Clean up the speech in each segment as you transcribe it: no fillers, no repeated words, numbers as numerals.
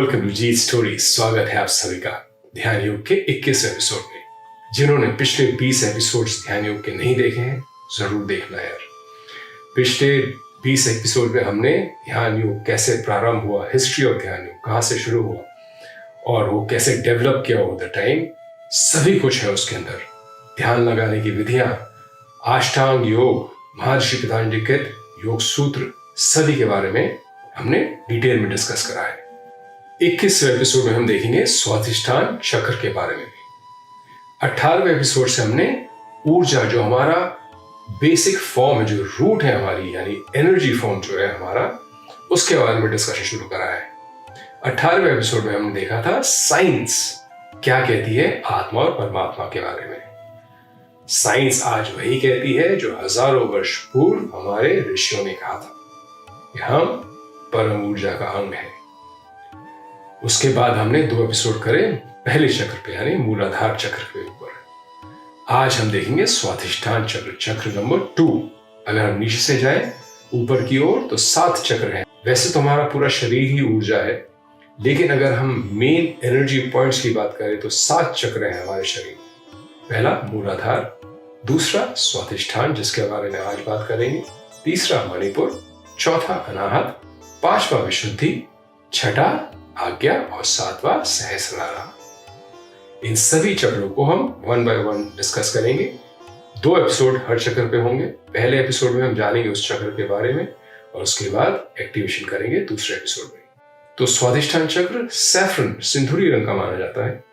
Welcome to ji story. स्वागत है आप सभी का ध्यान योग के 21 एपिसोड में। जिन्होंने पिछले 20 एपिसोड्स ध्यान योग के नहीं देखे हैं, जरूर देखना यार। पिछले 20 एपिसोड में हमने ध्यान योग कैसे प्रारंभ हुआ, हिस्ट्री ऑफ ध्यान योग कहाँ से शुरू हुआ और वो कैसे डेवलप किया ओवर द टाइम, सभी कुछ है उसके अंदर। ध्यान लगाने की विधियां, अष्टांग योग, महर्षि पतंजलि के योग सूत्र, सभी के बारे में हमने डिटेल में डिस्कस करा है। 21वें एपिसोड में हम देखेंगे स्वाधिष्ठान चक्र के बारे में भी। 18वें एपिसोड से हमने ऊर्जा, जो हमारा बेसिक फॉर्म है, जो रूट है हमारी, यानी एनर्जी फॉर्म जो है हमारा, उसके बारे में डिस्कशन शुरू करा है। 18वें एपिसोड में हमने देखा था साइंस क्या कहती है आत्मा और परमात्मा के बारे में। साइंस आज वही कहती है जो हजारों वर्ष पूर्व हमारे ऋषियों ने कहा था कि हम परम ऊर्जा का अंग है। उसके बाद हमने 2 एपिसोड करे पहले चक्र पे, यानी मूलाधार चक्र के ऊपर। आज हम देखेंगे स्वाधिष्ठान चक्र, चक्र नंबर 2। अगर हम नीचे से जाएं ऊपर की ओर तो 7 चक्र हैं। वैसे तो हमारा पूरा शरीर ही ऊर्जा है, लेकिन अगर हम मेन एनर्जी पॉइंट्स की बात करें तो 7 चक्र हैं हमारे शरीर। पहला मूलाधार, दूसरा स्वाधिष्ठान जिसके बारे में आज बात करेंगे, तीसरा मणिपुर, चौथा अनाहत, पांचवा विशुद्धि, छठा आज्ञा और 7वां सहस्रारा। इन सभी चक्रों को हम 1 बाय 1 डिस्कस करेंगे। 2 एपिसोड हर चक्र पे होंगे। पहले एपिसोड में हम जानेंगे उस चक्र के बारे में और उसके बाद एक्टिवेशन करेंगे दूसरे एपिसोड में। तो स्वाधिष्ठान चक्र सैफरन, सिंदूरी रंग का माना जाता है।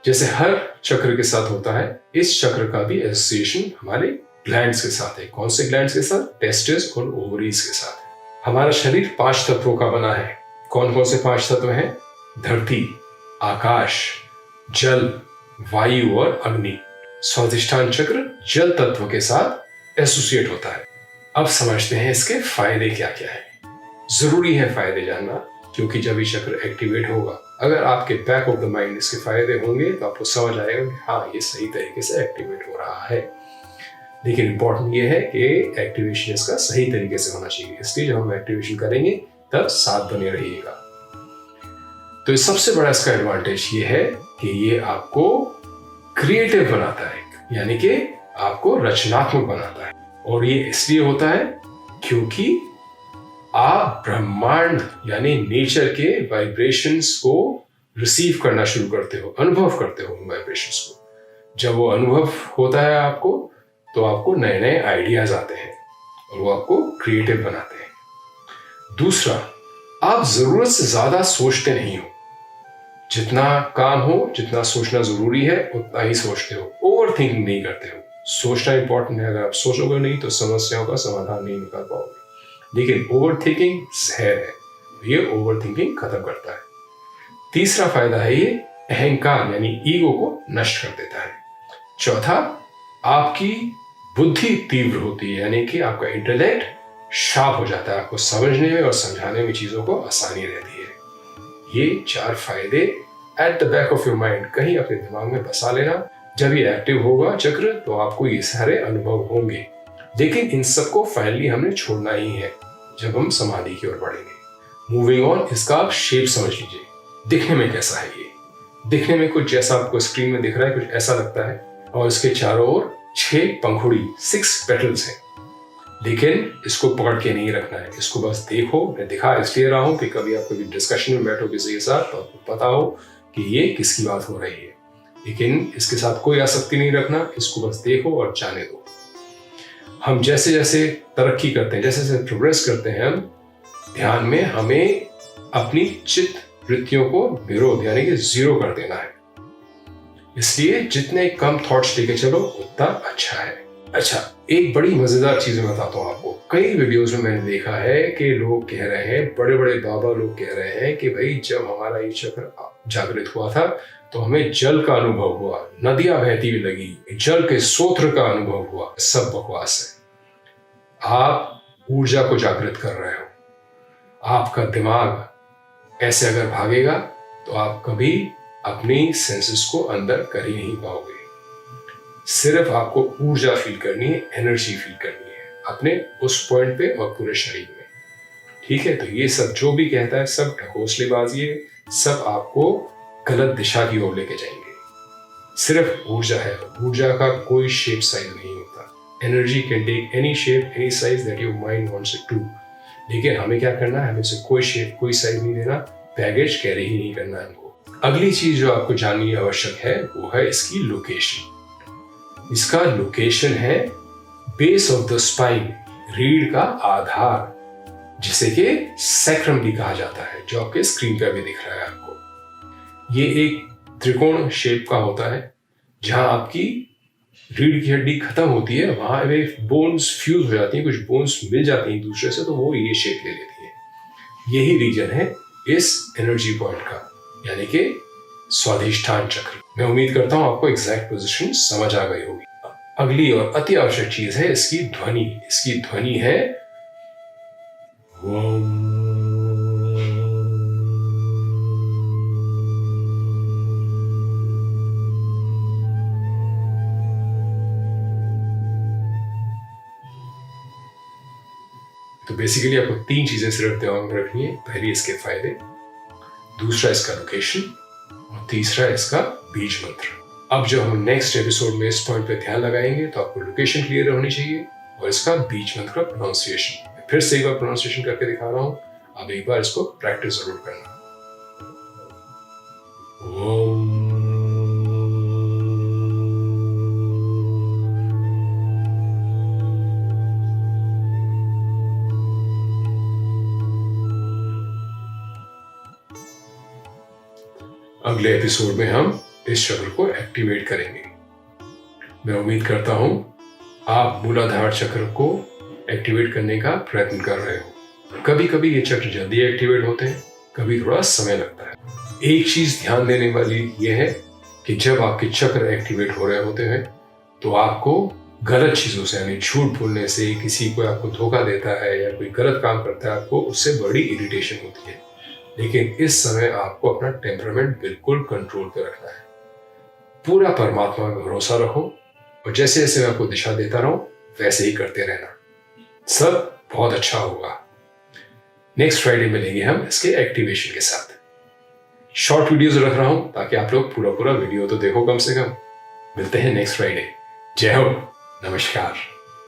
जैसे हर चक्र के साथ होता है, इस चक्र का भी एसोसिएशन हमारे ग्लैंड्स के साथ है। कौन से ग्लैंड्स के साथ? टेस्टिस और ओवरीज के साथ। हमारा शरीर 5 तत्वों का बना है। कौन कौन से 5 तत्व हैं? धरती, आकाश, जल, वायु और अग्नि। स्वाधिष्ठान चक्र जल तत्व के साथ एसोसिएट होता है। अब समझते हैं इसके फायदे क्या क्या है। जरूरी है फायदे जानना, क्योंकि जब ये चक्र एक्टिवेट होगा, अगर आपके बैक ऑफ द माइंड इसके फायदे होंगे तो आपको समझ आएगा कि हाँ, ये सही तरीके से एक्टिवेट हो रहा है। लेकिन इंपॉर्टेंट ये है कि एक्टिवेशन इसका सही तरीके से होना चाहिए। इसलिए जब हम एक्टिवेशन करेंगे तब साथ बने रहिएगा। तो सबसे बड़ा इसका एडवांटेज ये है कि ये आपको क्रिएटिव बनाता है, यानी कि आपको रचनात्मक बनाता है। और ये इसलिए होता है क्योंकि आप ब्रह्मांड यानी नेचर के वाइब्रेशंस को रिसीव करना शुरू करते हो, अनुभव करते हो उन वाइब्रेशंस को। जब वो अनुभव होता है आपको, तो आपको नए नए आइडियाज आते हैं और वो आपको क्रिएटिव बनाते हैं। दूसरा, आप जरूरत से ज्यादा सोचते नहीं हो। जितना काम हो, जितना सोचना जरूरी है, उतना ही सोचते हो। ओवर थिंकिंग नहीं करते हो। सोचना इंपॉर्टेंट है। अगर आप सोचोगे नहीं तो समस्याओं का समाधान नहीं निकाल पाओगे। लेकिन ओवर थिंकिंग जहर है, ये ओवर थिंकिंग खत्म करता है। तीसरा फायदा है ये अहंकार यानी ईगो को नष्ट कर देता है। चौथा, आपकी बुद्धि तीव्र होती है, यानी कि आपका इंटेलेक्ट शार्प हो जाता है। आपको समझने में और समझाने में चीजों को आसानी रहती है। ये 4 फायदे at the back of your mind कहीं अपने दिमाग में बसा लेना। जब ये एक्टिव होगा चक्र तो आपको ये सारे अनुभव होंगे। लेकिन इन सबको फाइनली हमने छोड़ना ही है जब हम समाधि की ओर बढ़ेंगे। मूविंग ऑन, इसका आप शेप समझ लीजिए। दिखने में कैसा है ये? दिखने में कुछ जैसा आपको स्क्रीन में दिख रहा है, कुछ ऐसा लगता है। और इसके चारों ओर 6 पंखुड़ी, 6 पेटल्स हैं। लेकिन इसको पकड़ के नहीं रखना है, इसको बस देखो। मैं दिखा इसलिए रहा हूं कि कभी आप कभी डिस्कशन में बैठो किसी के साथ तो आपको पता हो कि ये किसकी बात हो रही है। लेकिन इसके साथ कोई आसक्ति नहीं रखना, इसको बस देखो और जाने दो। हम जैसे जैसे तरक्की करते हैं, जैसे जैसे प्रोग्रेस करते हैं, हम ध्यान में हमें अपनी चित्त वृत्तियों को विरोध यानी कि 0 कर देना है। इसलिए जितने कम थॉट्स लेके चलो उतना अच्छा है। अच्छा, एक बड़ी मजेदार चीज मैं बताता हूँ आपको। कई वीडियोस में मैंने देखा है कि लोग कह रहे हैं, बड़े बड़े बाबा लोग कह रहे हैं कि भाई जब हमारा ये चक्र जागृत हुआ था तो हमें जल का अनुभव हुआ, नदियां बहती हुई लगी, जल के स्रोत का अनुभव हुआ। सब बकवास है। आप ऊर्जा को जागृत कर रहे हो। आपका दिमाग ऐसे अगर भागेगा तो आप कभी अपनी सेंसेस को अंदर कर ही नहीं पाओगे। सिर्फ आपको ऊर्जा फील करनी है, एनर्जी फील करनी है अपने उस पॉइंट पे और पूरे शरीर में। ठीक है, तो ये सब जो भी कहता है सब ढकोसलेबाजी है, सब आपको गलत दिशा की ओर लेके जाएंगे। सिर्फ ऊर्जा है, ऊर्जा का कोई शेप साइज नहीं होता। Energy can take any shape any size that your mind wants it to. लेकिन हमें क्या करना है, हमें से कोई शेप कोई साइज नहीं देना, बैगेज कैरी ही नहीं करना है हमको। अगली चीज जो आपको जाननी आवश्यक है वो है इसकी लोकेशन। इसका लोकेशन है बेस ऑफ द स्पाइन, रीढ़ का आधार, जिसे कि सैक्रम भी कहा जाता है, जो आपके स्क्रीन पर भी दिख रहा है आपको। ये एक त्रिकोण शेप का होता है, जहां आपकी रीढ़ की हड्डी खत्म होती है, वहां वे बोन्स फ्यूज हो जाती हैं, कुछ बोन्स मिल जाती हैं दूसरे से, तो वो ये शेप ले लेती है। यही रीजन है इस एनर्जी पॉइंट का, यानी कि स्वाधिष्ठान चक्र। मैं उम्मीद करता हूं आपको एग्जैक्ट पोजीशन समझ आ गई होगी। अगली और अति आवश्यक चीज है इसकी ध्वनि। इसकी ध्वनि है ओम। तो बेसिकली आपको 3 चीजें सिर्फ दिमाग में रखनी है। पहली इसके फायदे, दूसरा इसका लोकेशन, और तीसरा इसका बीज मंत्र। अब जब हम नेक्स्ट एपिसोड में इस पॉइंट पे ध्यान लगाएंगे तो आपको लोकेशन क्लियर होनी चाहिए और इसका बीज मंत्र का प्रोनाउंसिएशन। मैं फिर से एक बार प्रोनाउंसिएशन करके दिखा रहा हूं, आप एक बार इसको प्रैक्टिस जरूर करना। ओम। अगले एपिसोड में हम इस चक्र को एक्टिवेट करेंगे। मैं उम्मीद करता हूं आप मूलाधार चक्र को एक्टिवेट करने का प्रयत्न कर रहे हो। कभी कभी ये चक्र जल्दी एक्टिवेट होते हैं, कभी थोड़ा समय लगता है। एक चीज ध्यान देने वाली ये है कि जब आपके चक्र एक्टिवेट हो रहे होते हैं तो आपको गलत चीजों से, यानी झूठ बोलने से, किसी को आपको धोखा देता है या कोई गलत काम करता है, आपको उससे बड़ी इरिटेशन होती है। लेकिन इस समय आपको अपना टेम्परामेंट बिल्कुल कंट्रोल पे रखना है। पूरा परमात्मा में भरोसा रखो और जैसे जैसे मैं आपको दिशा देता रहूं वैसे ही करते रहना, सब बहुत अच्छा होगा। नेक्स्ट फ्राइडे मिलेंगे हम इसके एक्टिवेशन के साथ। शॉर्ट वीडियोस रख रहा हूं ताकि आप लोग पूरा वीडियो तो देखो कम से कम। मिलते हैं नेक्स्ट फ्राइडे। जय हो, नमस्कार।